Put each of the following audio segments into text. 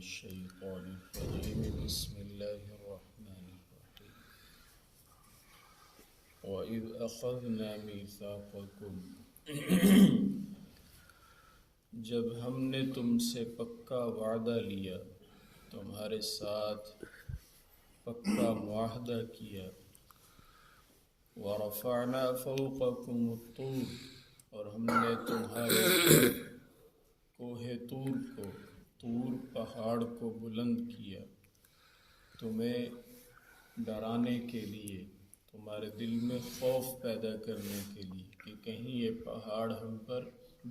الشيطان الرجيم بسم الله الرحمن الرحيم وَإِذْ أَخَذْنَا مِيثَاقَكُمْ جب ہم نے تم سے پکا وعدہ لیا، تمہارے ساتھ پکا معاہدہ کیا، وَرَفَعْنَا فَوْقَكُمُ الطُّورَ اور ہم نے تمہارے کوہ طور پہاڑ کو بلند کیا، تمہیں ڈرانے کے لیے، تمہارے دل میں خوف پیدا کرنے کے لیے کہ کہیں یہ پہاڑ ہم پر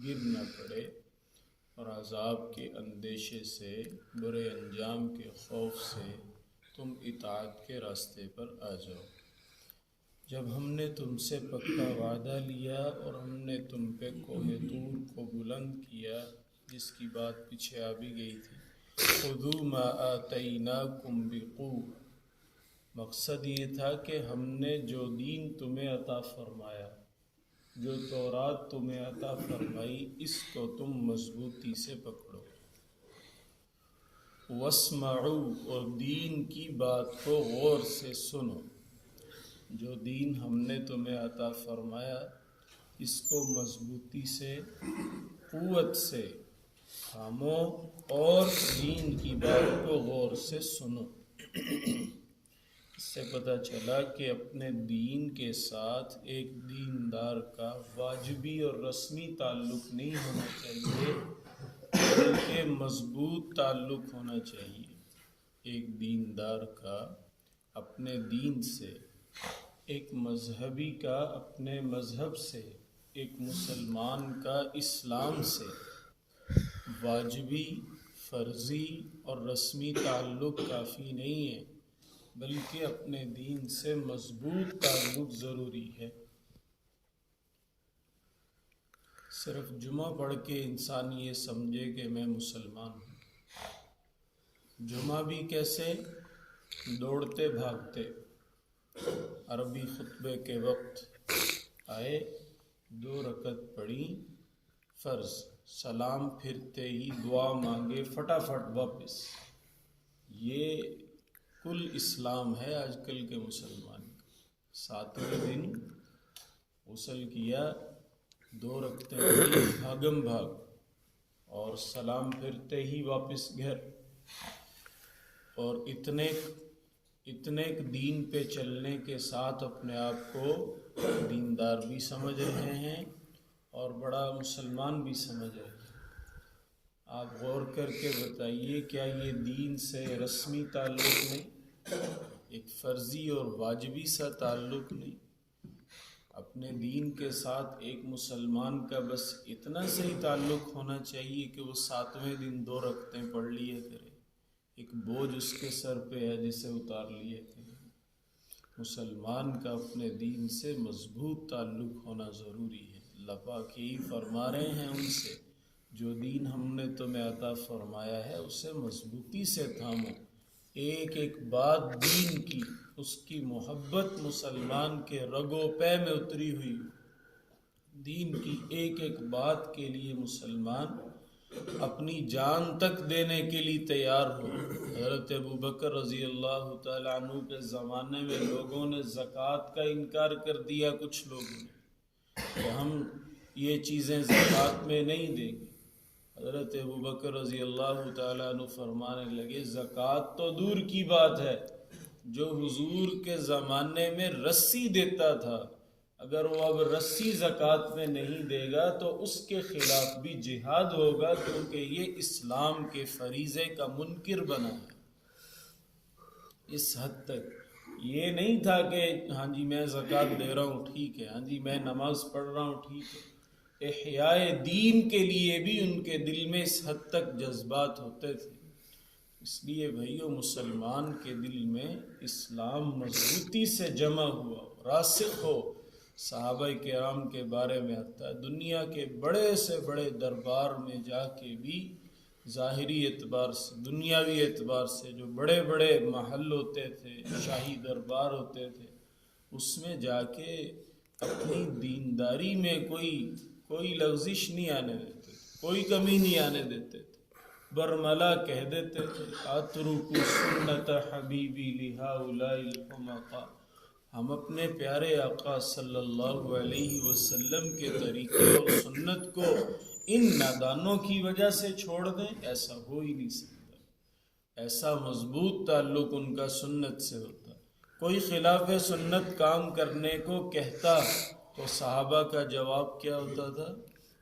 گر نہ پڑے، اور عذاب کے اندیشے سے، برے انجام کے خوف سے تم اطاعت کے راستے پر آ جاؤ۔ جب ہم نے تم سے پکا وعدہ لیا اور ہم نے تم پہ کوہ طور کو بلند کیا، جس کی بات پیچھے آ بھی گئی تھی، خُذُوا مَا آتَيْنَاكُمْ بِقُوَّةٍ، مقصد یہ تھا کہ ہم نے جو دین تمہیں عطا فرمایا، جو تورات تمہیں عطا فرمائی، اس کو تم مضبوطی سے پکڑو۔ وَاسْمَعُوا اور دین کی بات کو غور سے سنو، جو دین ہم نے تمہیں عطا فرمایا اس کو مضبوطی سے، قوت سے تھامو اور دین کی بات کو غور سے سنو۔ اس سے پتہ چلا کہ اپنے دین کے ساتھ ایک دیندار کا واجبی اور رسمی تعلق نہیں ہونا چاہیے، بلکہ مضبوط تعلق ہونا چاہیے۔ ایک دیندار کا اپنے دین سے، ایک مذہبی کا اپنے مذہب سے، ایک مسلمان کا اسلام سے واجبی، فرضی اور رسمی تعلق کافی نہیں ہے، بلکہ اپنے دین سے مضبوط تعلق ضروری ہے۔ صرف جمعہ پڑھ کے انسان یہ سمجھے کہ میں مسلمان ہوں، جمعہ بھی کیسے؟ دوڑتے بھاگتے، عربی خطبے کے وقت آئے، 2 رکعت پڑھی فرض، سلام پھرتے ہی دعا مانگے، فٹافٹ واپس۔ یہ کل اسلام ہے آج کل کے مسلمان کا۔ 7ویں دن غسل کیا، 2 رکعتیں پڑھی، بھاگم بھاگ، اور سلام پھرتے ہی واپس گھر، اور اتنے دین پہ چلنے کے ساتھ اپنے آپ کو دیندار بھی سمجھ رہے ہیں اور بڑا مسلمان بھی سمجھ رہے ہیں۔ آپ غور کر کے بتائیے، کیا یہ دین سے رسمی تعلق نہیں؟ ایک فرضی اور واجبی سا تعلق نہیں؟ اپنے دین کے ساتھ ایک مسلمان کا بس اتنا سے ہی تعلق ہونا چاہیے کہ وہ 7ویں دن 2 رکعتیں پڑھ لیے کرے، ایک بوجھ اس کے سر پہ ہے جسے اتار لیے کرے۔ مسلمان کا اپنے دین سے مضبوط تعلق ہونا ضروری ہے۔ اللہ پاک یہی فرما رہے ہیں ان سے، جو دین ہم نے تمہیں عطا فرمایا ہے اسے مضبوطی سے تھامو۔ ایک ایک بات دین کی، اس کی محبت مسلمان کے رگ و پے میں اتری ہوئی ہو۔ دین کی ایک ایک بات کے لیے مسلمان اپنی جان تک دینے کے لیے تیار ہو۔ حضرت ابوبکر رضی اللہ تعالیٰ عنہ کے زمانے میں لوگوں نے زکوٰۃ کا انکار کر دیا، کچھ لوگوں نے، کہ ہم یہ چیزیں زکوٰۃ میں نہیں دیں گے۔ حضرت ابوبکر رضی اللہ تعالیٰ عنہ فرمانے لگے، زکوٰۃ تو دور کی بات ہے، جو حضور کے زمانے میں رسی دیتا تھا، اگر وہ اب رسی زکوٰۃ میں نہیں دے گا تو اس کے خلاف بھی جہاد ہوگا، کیونکہ یہ اسلام کے فریضے کا منکر بنا ہے۔ اس حد تک یہ نہیں تھا کہ ہاں جی میں زکوٰۃ دے رہا ہوں ٹھیک ہے، ہاں جی میں نماز پڑھ رہا ہوں ٹھیک ہے۔ احیاء دین کے لیے بھی ان کے دل میں اس حد تک جذبات ہوتے تھے۔ اس لیے بھائیو، مسلمان کے دل میں اسلام مضبوطی سے جمع ہوا، راسخ ہو۔ صحابہ کرام کے بارے میں آتا ہے، دنیا کے بڑے سے بڑے دربار میں جا کے بھی ظاہری اعتبار سے، دنیاوی اعتبار سے، جو بڑے بڑے محل ہوتے تھے، شاہی دربار ہوتے تھے، اس میں جا کے اپنی دینداری میں کوئی لغزش نہیں آنے دیتے، کوئی کمی نہیں آنے دیتے تھے۔ برملا کہہ دیتے تھے اترکو سنت حبیبی لہؤلاء الحمقاء، ہم اپنے پیارے آقا صلی اللہ علیہ وسلم کے طریقے اور سنت کو ان نادانوں کی وجہ سے چھوڑ دیں؟ ایسا ہو ہی نہیں سکتا۔ ایسا مضبوط تعلق ان کا سنت سے ہوتا۔ کوئی خلاف سنت کام کرنے کو کہتا تو صحابہ کا جواب کیا ہوتا تھا؟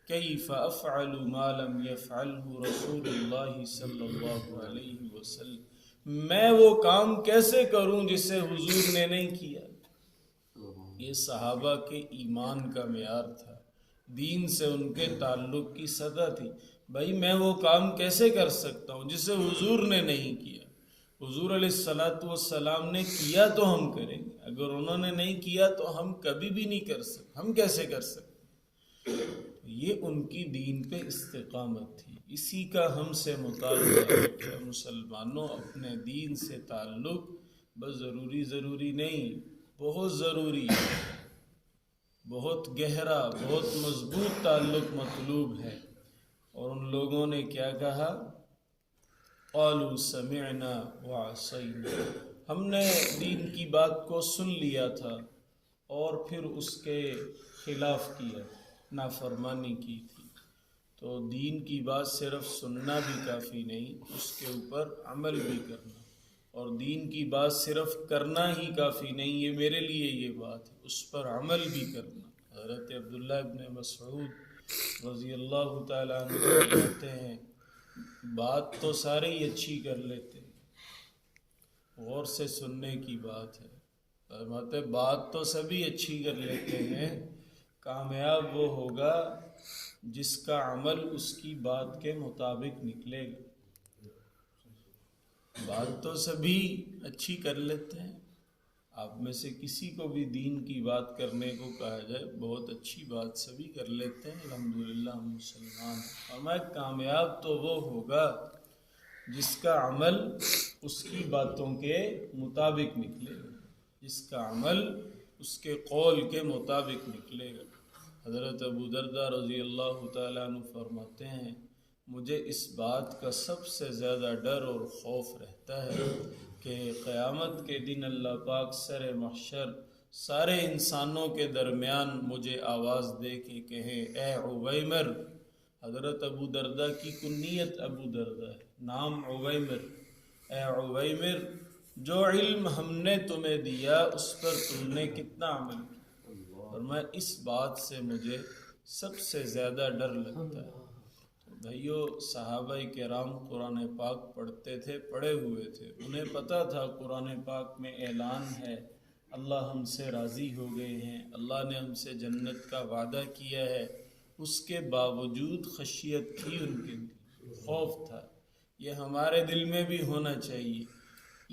کیف افعل ما لم یفعلہ رسول اللہ صلی اللہ علیہ وسلم، میں وہ کام کیسے کروں جسے حضور نے نہیں کیا؟ یہ صحابہ کے ایمان کا معیار تھا، دین سے ان کے تعلق کی سطح تھی۔ بھائی میں وہ کام کیسے کر سکتا ہوں جسے حضور نے نہیں کیا؟ حضور علیہ الصلوۃ والسلام نے کیا تو ہم کریں گے، اگر انہوں نے نہیں کیا تو ہم کبھی بھی نہیں کر سکتے، ہم کیسے کر سکتے؟ یہ ان کی دین پہ استقامت تھی، اسی کا ہم سے مطالبہ ہے کہ مسلمانوں اپنے دین سے تعلق بس ضروری نہیں، بہت ضروری ہے، بہت گہرا، بہت مضبوط تعلق مطلوب ہے۔ اور ان لوگوں نے کیا کہا؟ قالوا سمعنا وعصینا، ہم نے دین کی بات کو سن لیا تھا اور پھر اس کے خلاف کیا، نافرمانی کی تھی۔ تو دین کی بات صرف سننا بھی کافی نہیں، اس کے اوپر عمل بھی کرنا، اور دین کی بات صرف کرنا ہی کافی نہیں، یہ میرے لیے یہ بات ہے، اس پر عمل بھی کرنا۔ حضرت عبداللہ ابن مسعود رضی اللہ تعالیٰ عنہ کہتے ہیں بات تو سارے ہی اچھی کر لیتے ہیں، غور سے سننے کی بات ہے۔ فرماتے بات تو سبھی اچھی کر لیتے ہیں، کامیاب وہ ہوگا جس کا عمل اس کی بات کے مطابق نکلے گا۔ بات تو سبھی اچھی کر لیتے ہیں، آپ میں سے کسی کو بھی دین کی بات کرنے کو کہا جائے بہت اچھی بات سبھی کر لیتے ہیں، الحمدللہ ہم مسلمان ہیں۔ اور میں کامیاب تو وہ ہوگا جس کا عمل اس کی باتوں کے مطابق نکلے گا، جس کا عمل اس کے قول کے مطابق نکلے گا۔ حضرت ابو درداء رضی اللہ تعالیٰ عنہ فرماتے ہیں مجھے اس بات کا سب سے زیادہ ڈر اور خوف رہتا ہے کہ قیامت کے دن اللہ پاک سر محشر سارے انسانوں کے درمیان مجھے آواز دے کے کہے اے عویمر، حضرت ابو درداء کی کنیت ابو درداء ہے، نام عویمر، اے عویمر جو علم ہم نے تمہیں دیا اس پر تم نے کتنا عمل کیا؟ اور میں اس بات سے مجھے سب سے زیادہ ڈر لگتا ہے۔ بھائیو صحابہ کرام قرآن پاک پڑھتے تھے، پڑھے ہوئے تھے، انہیں پتہ تھا قرآن پاک میں اعلان ہے اللہ ہم سے راضی ہو گئے ہیں، اللہ نے ہم سے جنت کا وعدہ کیا ہے، اس کے باوجود خشیت تھی ان کے دل، خوف تھا۔ یہ ہمارے دل میں بھی ہونا چاہیے۔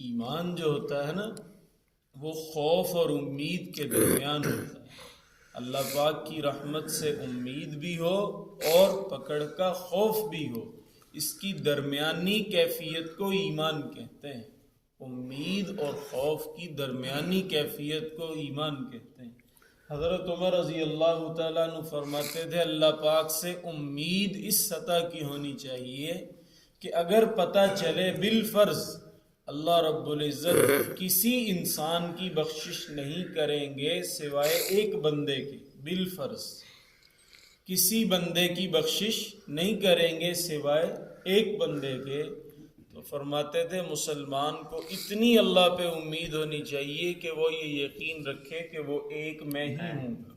ایمان جو ہوتا ہے نا وہ خوف اور امید کے درمیان ہوتا ہے، اللہ پاک کی رحمت سے امید بھی ہو اور پکڑ کا خوف بھی ہو، اس کی درمیانی کیفیت کو ایمان کہتے ہیں، امید اور خوف کی درمیانی کیفیت کو ایمان کہتے ہیں۔ حضرت عمر رضی اللہ تعالیٰ عنہ فرماتے تھے اللہ پاک سے امید اس سطح کی ہونی چاہیے کہ اگر پتہ چلے بالفرض اللہ رب العزت کسی انسان کی بخشش نہیں کریں گے سوائے ایک بندے کے، بالفرض کسی بندے کی بخشش نہیں کریں گے سوائے ایک بندے کے، تو فرماتے تھے مسلمان کو اتنی اللہ پہ امید ہونی چاہیے کہ وہ یہ یقین رکھے کہ وہ ایک میں ہی ہوں گا،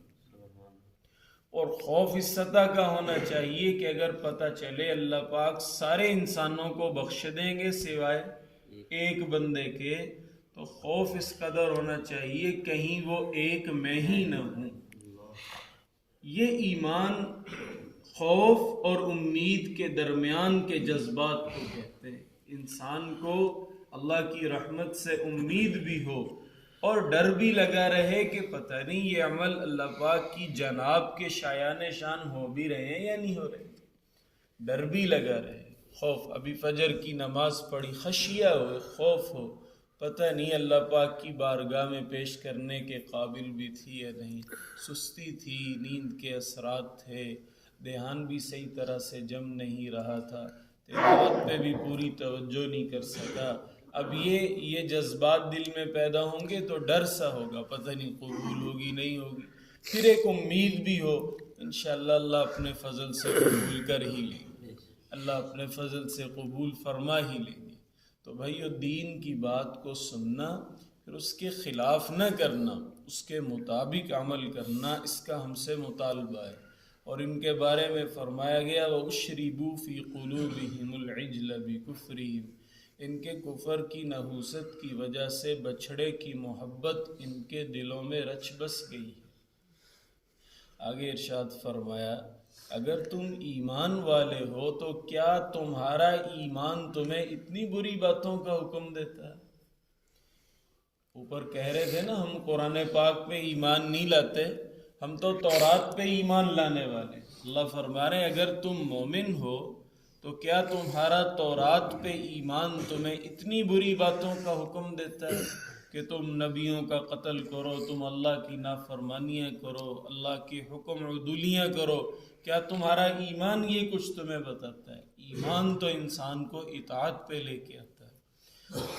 اور خوف اس سطح کا ہونا چاہیے کہ اگر پتہ چلے اللہ پاک سارے انسانوں کو بخش دیں گے سوائے ایک بندے کے، تو خوف اس قدر ہونا چاہیے کہیں وہ ایک میں ہی نہ ہوں۔ یہ ایمان خوف اور امید کے درمیان کے جذبات کو کہتے ہیں۔ انسان کو اللہ کی رحمت سے امید بھی ہو اور ڈر بھی لگا رہے کہ پتہ نہیں یہ عمل اللہ پاک کی جناب کے شایان شان ہو بھی رہے ہیں یا نہیں ہو رہے، ڈر بھی لگا رہے، خوف۔ ابھی فجر کی نماز پڑھی، خشیہ ہو، خوف ہو، پتہ نہیں اللہ پاک کی بارگاہ میں پیش کرنے کے قابل بھی تھی یا نہیں، سستی تھی، نیند کے اثرات تھے، دھیان بھی صحیح طرح سے جم نہیں رہا تھا، تلاوت پہ بھی پوری توجہ نہیں کر سکا. اب یہ جذبات دل میں پیدا ہوں گے تو ڈر سا ہوگا، پتہ نہیں قبول ہوگی نہیں ہوگی. پھر ایک امید بھی ہو، انشاءاللہ اللہ اپنے فضل سے قبول کر ہی لیں گے، اللہ اپنے فضل سے قبول فرما ہی لیں گے. تو بھائیو، دین کی بات کو سننا، پھر اس کے خلاف نہ کرنا، اس کے مطابق عمل کرنا، اس کا ہم سے مطالبہ ہے. اور ان کے بارے میں فرمایا گیا وَأُشْرِبُوا فِي قُلُوبِهِمُ الْعِجْلَ بِكُفْرِهِمْ، ان کے کفر کی نحوست کی وجہ سے بچھڑے کی محبت ان کے دلوں میں رچ بس گئی ہے. آگے ارشاد فرمایا اگر تم ایمان والے ہو تو کیا تمہارا ایمان تمہیں اتنی بری باتوں کا حکم دیتا ہے؟ اوپر کہہ رہے تھے نا ہم قرآن پاک پہ ایمان نہیں لاتے، ہم تو تورات پہ ایمان لانے والے. اللہ فرما رہے اگر تم مومن ہو تو کیا تمہارا تورات پہ ایمان تمہیں اتنی بری باتوں کا حکم دیتا ہے کہ تم نبیوں کا قتل کرو، تم اللہ کی نافرمانیاں کرو، اللہ کے حکم عدولیاں کرو؟ کیا تمہارا ایمان یہ کچھ تمہیں بتاتا ہے؟ ایمان تو انسان کو اطاعت پہ لے کے آتا ہے.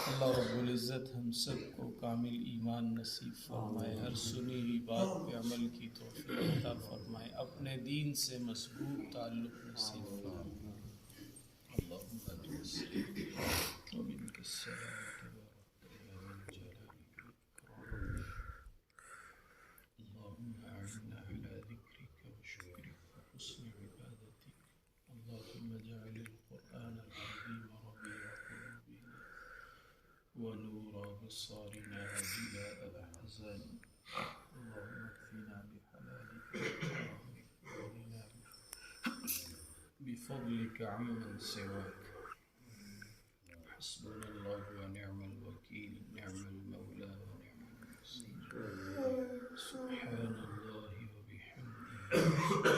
اللہ رب العزت ہم سب کو کامل ایمان نصیب فرمائے، ہر سنی ہوئی بات پہ عمل کی توفیق عطا فرمائے، اپنے دین سے مضبوط تعلق نصیب فرمائے. اللہم آمین ومنک السلام تبارک یا ذا الجلال والاکرام. اللہم اعنا علی ذکرک وشکرک وحسن عبادتک. اللہم اجعل القرآن العظیم ربیع قلوبنا ونور أبصارنا وجلاء أحزاننا. اللهم اكفنا بحلالك وغننا بفضلك عمن سواك. حسبنا الله ونعم الوكيل، نعم المولى ونعم النصير. سبحان الله وبحمده